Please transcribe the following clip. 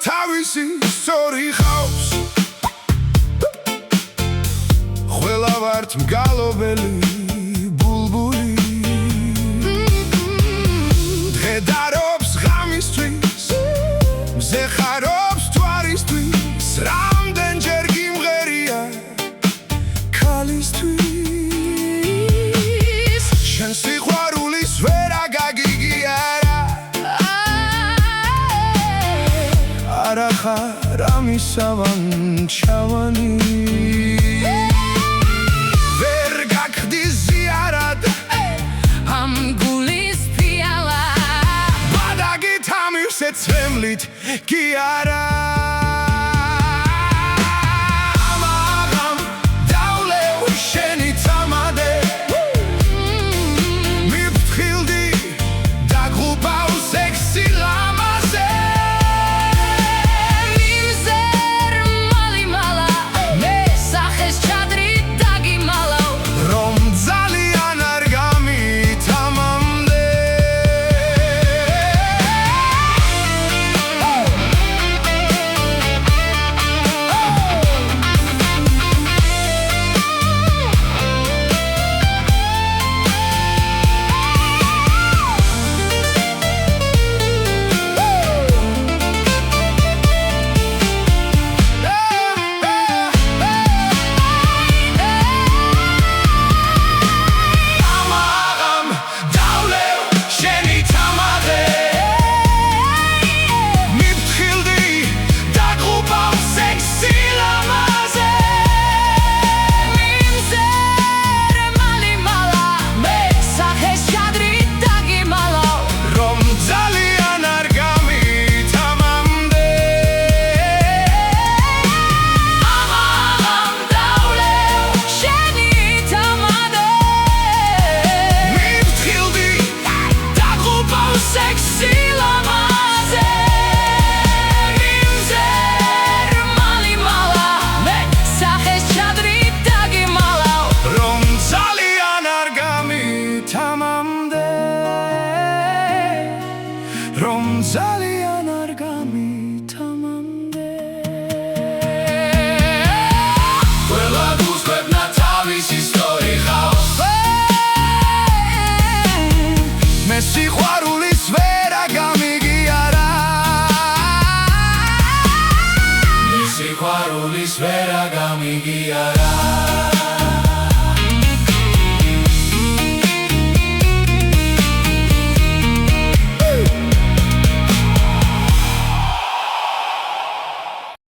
თავისი სწორი ხავს ყველა ვართ მგალობელი ბულბული დედარობს ღამისთვის მზე ხარობს თვარისთვის რამდენჯერ გიმღერია ქალისთვის შენ სიყვარულის ვერა გაგიგიარა არა ხარ ამისავან ჩავანი ვერ გაგხდი ზიარად ამ გულის ფიალა ბადაგით ამირსე ცემლით კი არა ამაღამ დავლევ შენი წამადე მიფრთხილდი დაგღუბავ სექსი ლამაზე მიმზერ მალიმალა მე სახეს ჩადრით დაგიმალავ რომ ძალიან არ გამითამამდე რომ ძალიან არ გამითამამდე ყველა გულს კვებნა თავისი სწორი ხავს მე სიყვარულის ვერა გამიგიარა მე სიყვარულის ვერა გამიგიარა